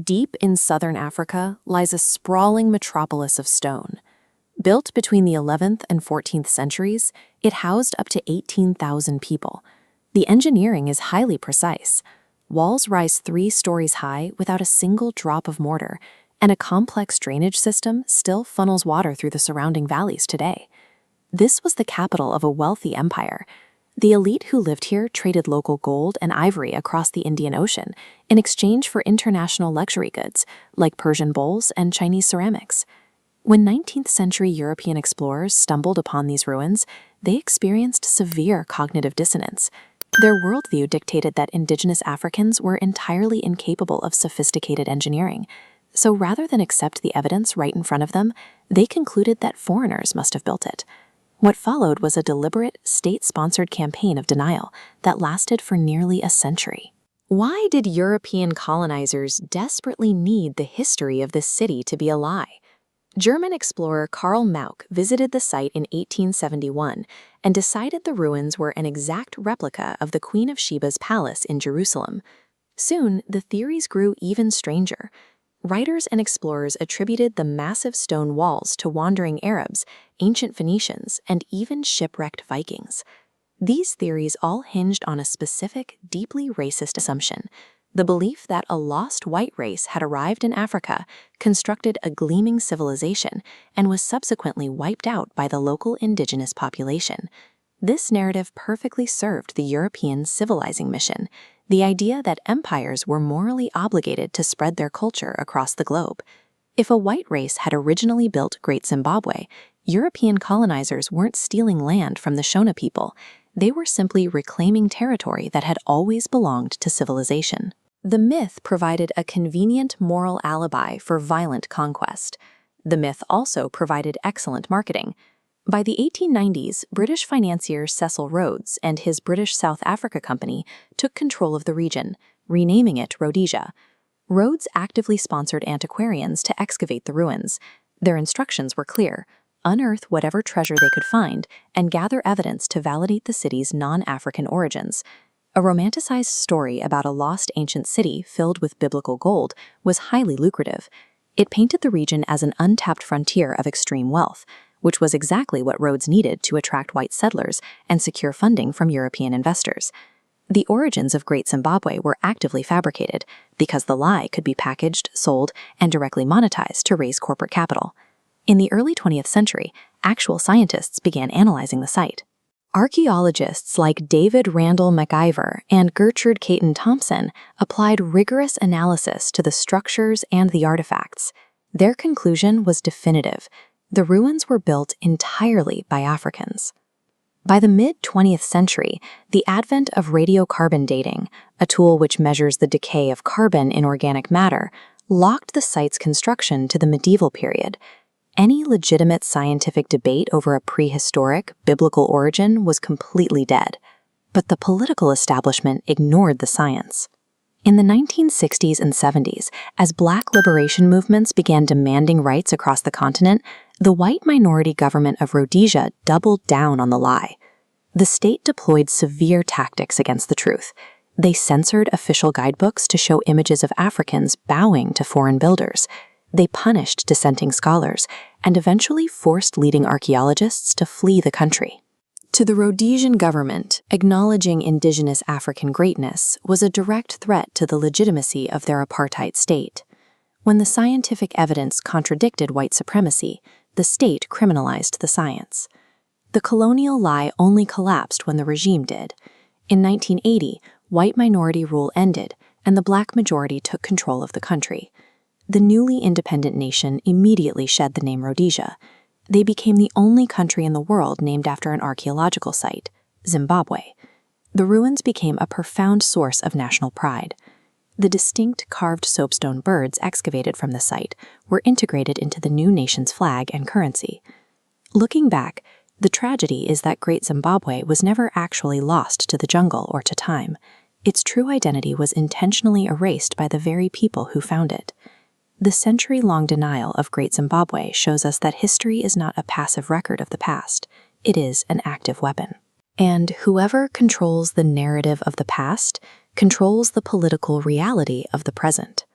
Deep in southern Africa lies a sprawling metropolis of stone. Built between the 11th and 14th centuries, it housed up to 18,000 people. The engineering is highly precise. Walls rise 3 stories high without a single drop of mortar, and a complex drainage system still funnels water through the surrounding valleys today. This was the capital of a wealthy empire. The elite who lived here traded local gold and ivory across the Indian Ocean in exchange for international luxury goods like Persian bowls and Chinese ceramics. When 19th-century European explorers stumbled upon these ruins, they experienced severe cognitive dissonance. Their worldview dictated that indigenous Africans were entirely incapable of sophisticated engineering. So rather than accept the evidence right in front of them, they concluded that foreigners must have built it. What followed was a deliberate, state-sponsored campaign of denial that lasted for nearly a century. Why did European colonizers desperately need the history of this city to be a lie? German explorer Karl Mauck visited the site in 1871 and decided the ruins were an exact replica of the Queen of Sheba's palace in Jerusalem. Soon, the theories grew even stranger. Writers and explorers attributed the massive stone walls to wandering Arabs, ancient Phoenicians, and even shipwrecked Vikings. These theories all hinged on a specific, deeply racist assumption: the belief that a lost white race had arrived in Africa, constructed a gleaming civilization, and was subsequently wiped out by the local indigenous population. This narrative perfectly served the European civilizing mission, the idea that empires were morally obligated to spread their culture across the globe. If a white race had originally built Great Zimbabwe, European colonizers weren't stealing land from the Shona people. They were simply reclaiming territory that had always belonged to civilization. The myth provided a convenient moral alibi for violent conquest. The myth also provided excellent marketing. By the 1890s, British financier Cecil Rhodes and his British South Africa Company took control of the region, renaming it Rhodesia. Rhodes actively sponsored antiquarians to excavate the ruins. Their instructions were clear: unearth whatever treasure they could find and gather evidence to validate the city's non-African origins. A romanticized story about a lost ancient city filled with biblical gold was highly lucrative. It painted the region as an untapped frontier of extreme wealth, which was exactly what Rhodes needed to attract white settlers and secure funding from European investors. The origins of Great Zimbabwe were actively fabricated because the lie could be packaged, sold, and directly monetized to raise corporate capital. In the early 20th century, actual scientists began analyzing the site. Archaeologists like David Randall McIver and Gertrude Caton Thompson applied rigorous analysis to the structures and the artifacts. Their conclusion was definitive: the ruins were built entirely by Africans. By the mid-20th century, the advent of radiocarbon dating, a tool which measures the decay of carbon in organic matter, locked the site's construction to the medieval period. Any legitimate scientific debate over a prehistoric, biblical origin was completely dead. But the political establishment ignored the science. In the 1960s and 70s, as Black liberation movements began demanding rights across the continent, the white minority government of Rhodesia doubled down on the lie. The state deployed severe tactics against the truth. They censored official guidebooks to show images of Africans bowing to foreign builders. They punished dissenting scholars and eventually forced leading archaeologists to flee the country. To the Rhodesian government, acknowledging indigenous African greatness was a direct threat to the legitimacy of their apartheid state. When the scientific evidence contradicted white supremacy, the state criminalized the science. The colonial lie only collapsed when the regime did. In 1980, white minority rule ended, and the Black majority took control of the country. The newly independent nation immediately shed the name Rhodesia. They became the only country in the world named after an archaeological site, Zimbabwe. The ruins became a profound source of national pride. The distinct carved soapstone birds excavated from the site were integrated into the new nation's flag and currency. Looking back, the tragedy is that Great Zimbabwe was never actually lost to the jungle or to time. Its true identity was intentionally erased by the very people who found it. The century-long denial of Great Zimbabwe shows us that history is not a passive record of the past. It is an active weapon. And whoever controls the narrative of the past controls the political reality of the present.